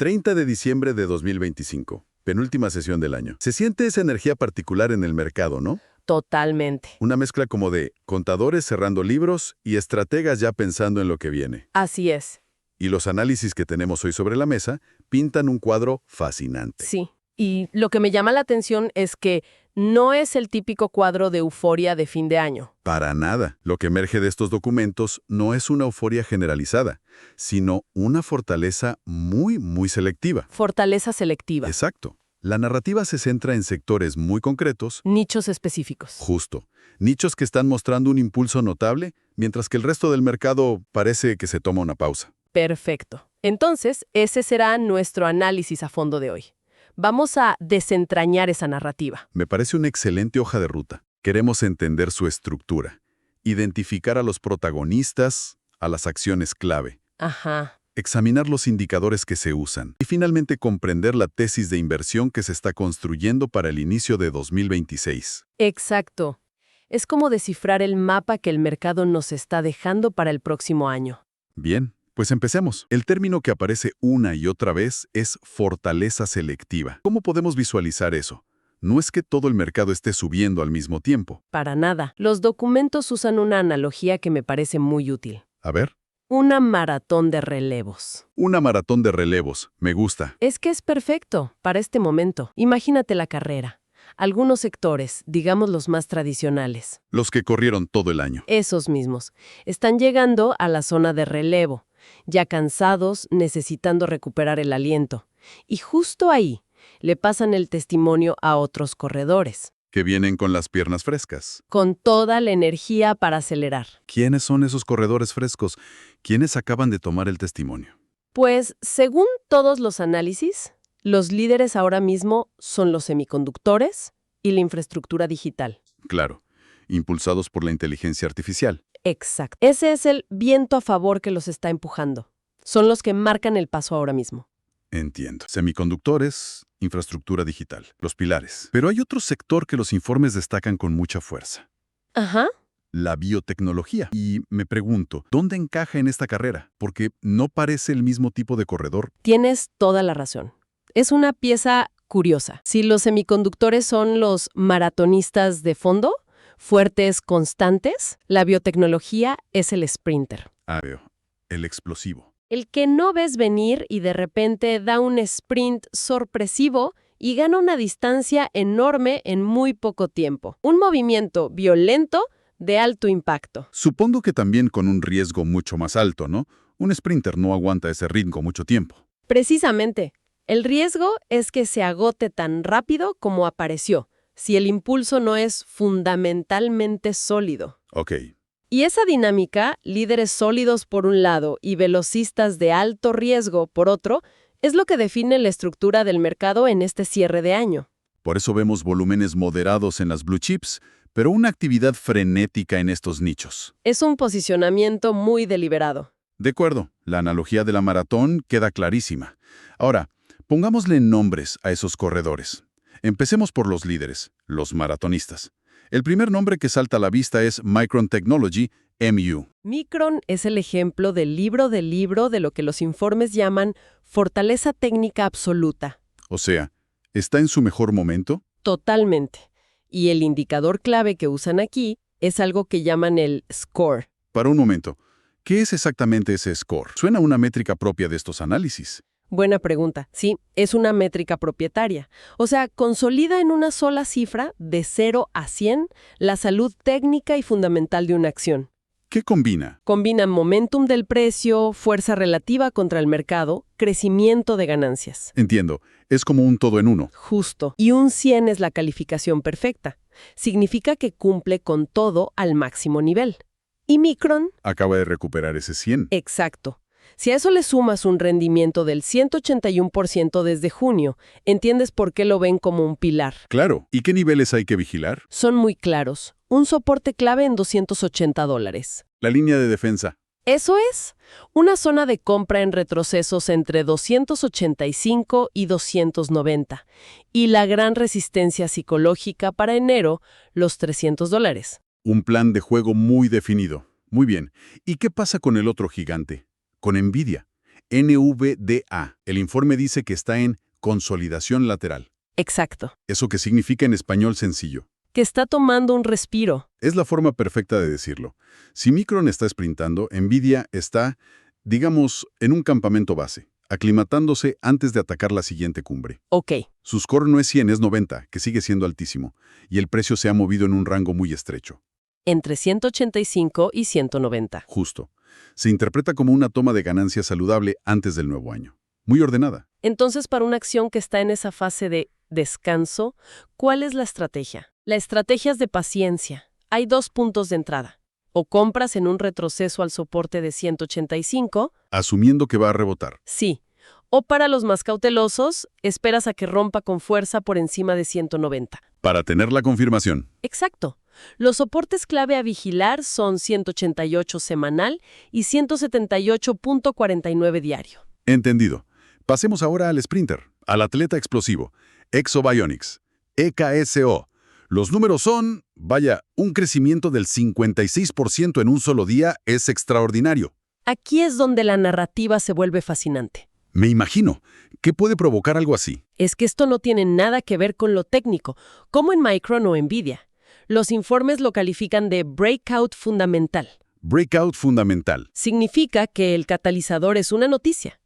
30 de diciembre de 2025, penúltima sesión del año. Se siente esa energía particular en el mercado, ¿no? Totalmente. Una mezcla como de contadores cerrando libros y estrategas ya pensando en lo que viene. Así es. Y los análisis que tenemos hoy sobre la mesa pintan un cuadro fascinante. Sí. Y lo que me llama la atención es que no es el típico cuadro de euforia de fin de año. Para nada. Lo que emerge de estos documentos no es una euforia generalizada, sino una fortaleza muy selectiva. Fortaleza selectiva. Exacto. La narrativa se centra en sectores muy concretos. Nichos específicos. Justo. Nichos que están mostrando un impulso notable, mientras que el resto del mercado parece que se toma una pausa. Perfecto. Entonces, ese será nuestro análisis a fondo de hoy. Vamos a desentrañar esa narrativa. Me parece una excelente hoja de ruta. Queremos entender su estructura, identificar a los protagonistas, a las acciones clave, Ajá. examinar los indicadores que se usan y finalmente comprender la tesis de inversión que se está construyendo para el inicio de 2026. Exacto. Es como descifrar el mapa que el mercado nos está dejando para el próximo año. Bien, pues empecemos. El término que aparece una y otra vez es fortaleza selectiva. ¿Cómo podemos visualizar eso? No es que todo el mercado esté subiendo al mismo tiempo. Para nada. Los documentos usan una analogía que me parece muy útil. A ver. Una maratón de relevos. Una maratón de relevos. Me gusta. Es que es perfecto para este momento. Imagínate la carrera. Algunos sectores, digamos los más tradicionales, Los que corrieron todo el año. esos mismos, están llegando a la zona de relevo, ya cansados, necesitando recuperar el aliento. Y justo ahí le pasan el testimonio a otros corredores, Que vienen con las piernas frescas. con toda la energía para acelerar. ¿Quiénes son esos corredores frescos? ¿Quiénes acaban de tomar el testimonio? Pues, según todos los análisis, los líderes ahora mismo son los semiconductores y la infraestructura digital. Claro, impulsados por la inteligencia artificial. Exacto. Ese es el viento a favor que los está empujando. Son los que marcan el paso ahora mismo. Entiendo. Semiconductores, infraestructura digital, los pilares. Pero hay otro sector que los informes destacan con mucha fuerza. Ajá. La biotecnología. Y me pregunto, ¿dónde encaja en esta carrera? Porque no parece el mismo tipo de corredor. Tienes toda la razón. Es una pieza curiosa. Si los semiconductores son los maratonistas de fondo, fuertes, constantes, la biotecnología es el sprinter. Ah, veo. El explosivo. El que no ves venir y de repente da un sprint sorpresivo y gana una distancia enorme en muy poco tiempo. Un movimiento violento de alto impacto. Supongo que también con un riesgo mucho más alto, ¿no? Un sprinter no aguanta ese ritmo mucho tiempo. Precisamente. El riesgo es que se agote tan rápido como apareció, si el impulso no es fundamentalmente sólido. Ok. Y esa dinámica, líderes sólidos por un lado y velocistas de alto riesgo por otro, es lo que define la estructura del mercado en este cierre de año. Por eso vemos volúmenes moderados en las blue chips, pero una actividad frenética en estos nichos. Es un posicionamiento muy deliberado. De acuerdo, la analogía de la maratón queda clarísima. Ahora, pongámosle nombres a esos corredores. Empecemos por los líderes, los maratonistas. El primer nombre que salta a la vista es Micron Technology, MU. Micron es el ejemplo del libro de lo que los informes llaman fortaleza técnica absoluta. O sea, ¿está en su mejor momento? Totalmente. Y el indicador clave que usan aquí es algo que llaman el score. Para un momento, ¿qué es exactamente ese score? Suena a una métrica propia de estos análisis. Buena pregunta. Sí, es una métrica propietaria. O sea, consolida en una sola cifra, de 0 a 100, la salud técnica y fundamental de una acción. ¿Qué combina? Combina momentum del precio, fuerza relativa contra el mercado, crecimiento de ganancias. Entiendo, es como un todo en uno. Justo. Y un 100 es la calificación perfecta. Significa que cumple con todo al máximo nivel. ¿Y Micron? Acaba de recuperar ese 100. Exacto. Si a eso le sumas un rendimiento del 181% desde junio, entiendes por qué lo ven como un pilar. Claro. ¿Y qué niveles hay que vigilar? Son muy claros. Un soporte clave en $280. La línea de defensa. Eso es, una zona de compra en retrocesos entre 285 y 290. Y la gran resistencia psicológica para enero, los $300. Un plan de juego muy definido. Muy bien. ¿Y qué pasa con el otro gigante? Con Nvidia. NVDA. El informe dice que está en consolidación lateral. Exacto. ¿Eso qué significa en español sencillo? Que está tomando un respiro. Es la forma perfecta de decirlo. Si Micron está sprintando, Nvidia está, digamos, en un campamento base, aclimatándose antes de atacar la siguiente cumbre. Ok. Su score no es 100, es 90, que sigue siendo altísimo, y el precio se ha movido en un rango muy estrecho. Entre 185 y 190. Justo. Se interpreta como una toma de ganancia saludable antes del nuevo año. Muy ordenada. Entonces, para una acción que está en esa fase de descanso, ¿cuál es la estrategia? La estrategia es de paciencia. Hay dos puntos de entrada. O compras en un retroceso al soporte de 185. Asumiendo que va a rebotar. Sí. O para los más cautelosos, esperas a que rompa con fuerza por encima de 190. Para tener la confirmación. Exacto. Los soportes clave a vigilar son 188 semanal y 178.49 diario. Entendido. Pasemos ahora al sprinter, al atleta explosivo, Exobionics, EKSO. Los números son, vaya, un crecimiento del 56% en un solo día es extraordinario. Aquí es donde la narrativa se vuelve fascinante. Me imagino. ¿Qué puede provocar algo así? Es que esto no tiene nada que ver con lo técnico, como en Micron o Nvidia. Los informes lo califican de breakout fundamental. Breakout fundamental. Significa que el catalizador es una noticia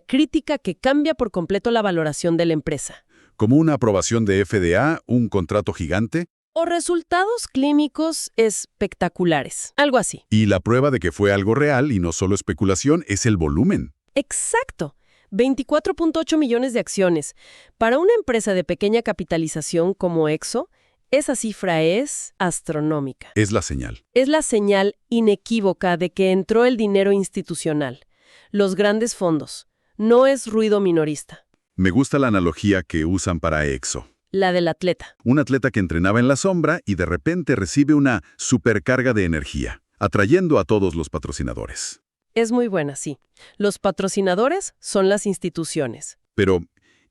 crítica que cambia por completo la valoración de la empresa. Como una aprobación de FDA, un contrato gigante. O resultados clínicos espectaculares, algo así. Y la prueba de que fue algo real y no solo especulación es el volumen. Exacto. 24.8 millones de acciones. Para una empresa de pequeña capitalización como Exo, esa cifra es astronómica. Es la señal. Es la señal inequívoca de que entró el dinero institucional, los grandes fondos. No es ruido minorista. Me gusta la analogía que usan para Exo. La del atleta. Un atleta que entrenaba en la sombra y de repente recibe una supercarga de energía, atrayendo a todos los patrocinadores. Es muy buena, sí. Los patrocinadores son las instituciones. Pero,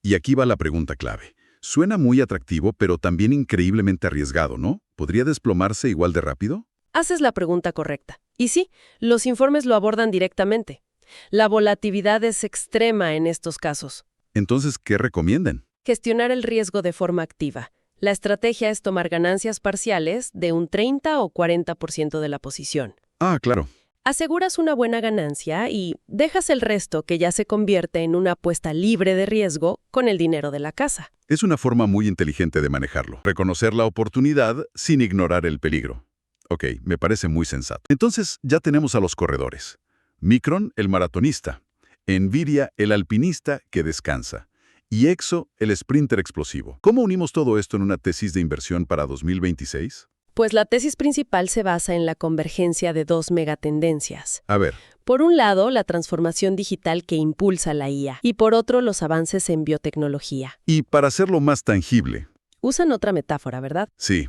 y aquí va la pregunta clave. Suena muy atractivo, pero también increíblemente arriesgado, ¿no? ¿Podría desplomarse igual de rápido? Haces la pregunta correcta. Y sí, los informes lo abordan directamente. La volatilidad es extrema en estos casos. Entonces, ¿qué recomiendan? Gestionar el riesgo de forma activa. La estrategia es tomar ganancias parciales de un 30 o 40% de la posición. Ah, claro. Aseguras una buena ganancia y dejas el resto que ya se convierte en una apuesta libre de riesgo con el dinero de la casa. Es una forma muy inteligente de manejarlo. Reconocer la oportunidad sin ignorar el peligro. Ok, me parece muy sensato. Entonces, ya tenemos a los corredores. Micron, el maratonista. Nvidia, el alpinista que descansa. Y Exo, el sprinter explosivo. ¿Cómo unimos todo esto en una tesis de inversión para 2026? Pues la tesis principal se basa en la convergencia de dos megatendencias. A ver. Por un lado, la transformación digital que impulsa la IA, y por otro, los avances en biotecnología. Y para hacerlo más tangible. Usan otra metáfora, ¿verdad? Sí.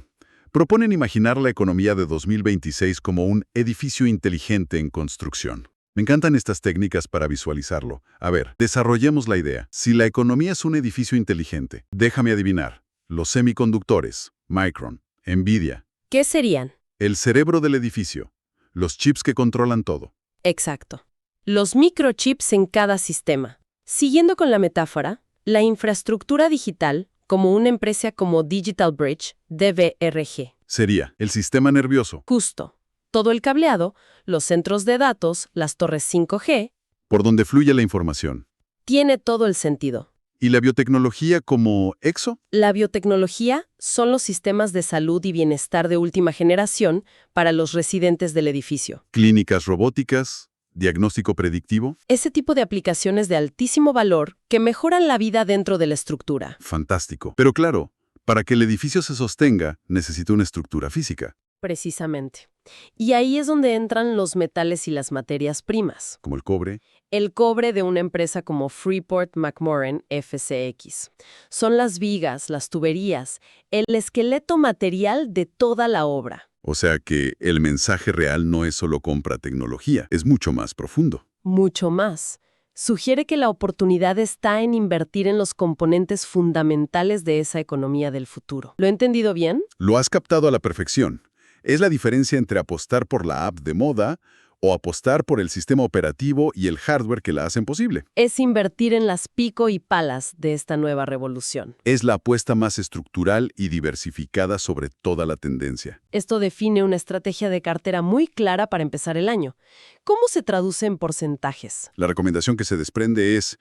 Proponen imaginar la economía de 2026 como un edificio inteligente en construcción. Me encantan estas técnicas para visualizarlo. A ver, desarrollemos la idea. Si la economía es un edificio inteligente, déjame adivinar. Los semiconductores, Micron, Nvidia. ¿Qué serían? El cerebro del edificio. Los chips que controlan todo. Exacto. Los microchips en cada sistema. Siguiendo con la metáfora, la infraestructura digital, como una empresa como Digital Bridge, DBRG. Sería el sistema nervioso. Justo. Todo el cableado, los centros de datos, las torres 5G. Por donde fluye la información. Tiene todo el sentido. ¿Y la biotecnología como Exo? La biotecnología son los sistemas de salud y bienestar de última generación para los residentes del edificio. Clínicas robóticas, diagnóstico predictivo. Ese tipo de aplicaciones de altísimo valor que mejoran la vida dentro de la estructura. Fantástico. Pero claro, para que el edificio se sostenga, necesita una estructura física. Precisamente. Y ahí es donde entran los metales y las materias primas. Como el cobre. El cobre de una empresa como Freeport-McMoRan, FCX. Son las vigas, las tuberías, el esqueleto material de toda la obra. O sea que el mensaje real no es solo compra tecnología, es mucho más profundo. Mucho más. Sugiere que la oportunidad está en invertir en los componentes fundamentales de esa economía del futuro. ¿Lo he entendido bien? Lo has captado a la perfección. Es la diferencia entre apostar por la app de moda o apostar por el sistema operativo y el hardware que la hacen posible. Es invertir en las pico y palas de esta nueva revolución. Es la apuesta más estructural y diversificada sobre toda la tendencia. Esto define una estrategia de cartera muy clara para empezar el año. ¿Cómo se traduce en porcentajes? La recomendación que se desprende es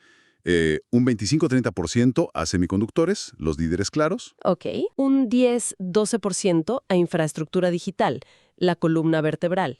un 25-30% a semiconductores, los líderes claros. Ok. Un 10-12% a infraestructura digital, la columna vertebral.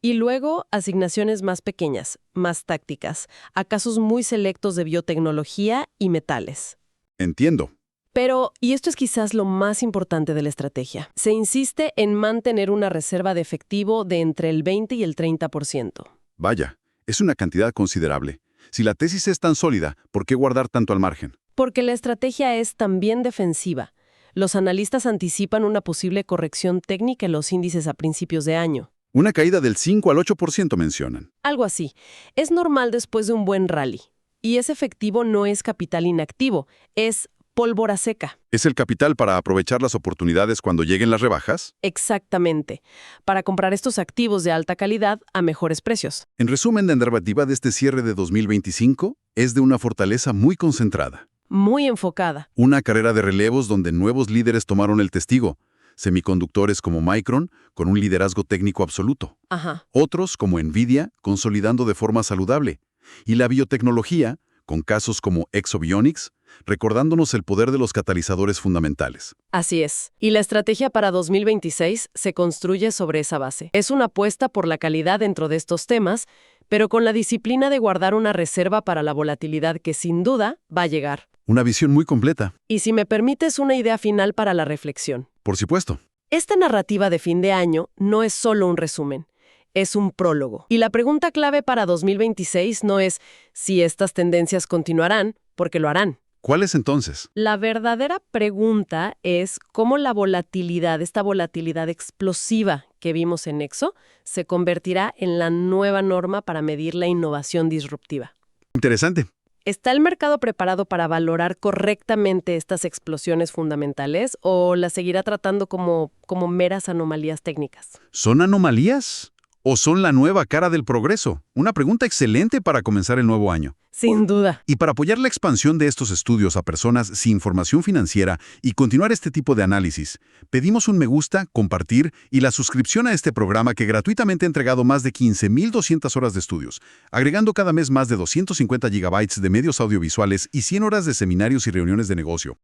Y luego asignaciones más pequeñas, más tácticas, a casos muy selectos de biotecnología y metales. Entiendo. Pero, y esto es quizás lo más importante de la estrategia, se insiste en mantener una reserva de efectivo de entre el 20 y el 30%. Vaya, es una cantidad considerable. Si la tesis es tan sólida, ¿por qué guardar tanto al margen? Porque la estrategia es también defensiva. Los analistas anticipan una posible corrección técnica en los índices a principios de año. Una caída del 5 al 8% mencionan. Algo así. Es normal después de un buen rally. Y ese efectivo no es capital inactivo, es pólvora seca. ¿Es el capital para aprovechar las oportunidades cuando lleguen las rebajas? Exactamente. Para comprar estos activos de alta calidad a mejores precios. En resumen, la narrativa de este cierre de 2025 es de una fortaleza muy concentrada. Muy enfocada. Una carrera de relevos donde nuevos líderes tomaron el testigo. Semiconductores como Micron, con un liderazgo técnico absoluto. Ajá. Otros, como Nvidia, consolidando de forma saludable. Y la biotecnología, con casos como Exobionics, recordándonos el poder de los catalizadores fundamentales. Así es. Y la estrategia para 2026 se construye sobre esa base. Es una apuesta por la calidad dentro de estos temas, pero con la disciplina de guardar una reserva para la volatilidad que sin duda va a llegar. Una visión muy completa. Y si me permites una idea final para la reflexión. Por supuesto. Esta narrativa de fin de año no es solo un resumen, es un prólogo. Y la pregunta clave para 2026 no es si estas tendencias continuarán, porque lo harán. ¿Cuál es entonces? La verdadera pregunta es cómo la volatilidad, esta volatilidad explosiva que vimos en Exo, se convertirá en la nueva norma para medir la innovación disruptiva. Interesante. ¿Está el mercado preparado para valorar correctamente estas explosiones fundamentales o las seguirá tratando como meras anomalías técnicas? ¿Son anomalías o son la nueva cara del progreso? Una pregunta excelente para comenzar el nuevo año. Sin duda. Y para apoyar la expansión de estos estudios a personas sin formación financiera y continuar este tipo de análisis, pedimos un me gusta, compartir y la suscripción a este programa que gratuitamente ha entregado más de 15.200 horas de estudios, agregando cada mes más de 250 gigabytes de medios audiovisuales y 100 horas de seminarios y reuniones de negocio.